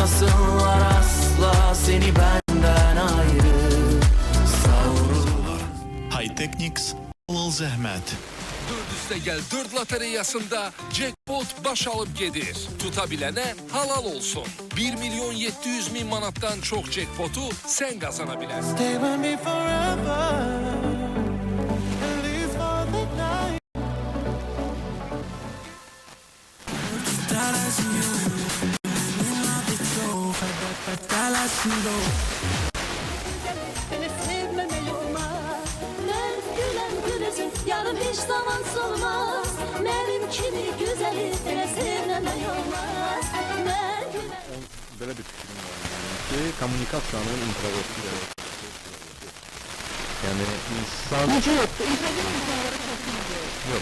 Ayırmasınlar asla seni benden ayrı. Savrulur. High-Technics, Lil Zəhmət. 4 üstə gəl 4 lotereyasında jackpot baş alıb gedir. Tutabilənə halal olsun. 1.700.000 manatdan çox jackpotu sən qazana bilərsən. Stay with me forever. At least for the night. Beni sevmemeli olmaz. Ben gülen gülesin, yarım hiç zaman solmaz. Benim kimi güzeli beni sevmemeli olmaz. Ben gülen... Belə bir fikrim var ki, kommunikasiyanın introverti yəni insan... Necə yoxdur? İntrovertin insanlara çox Yox,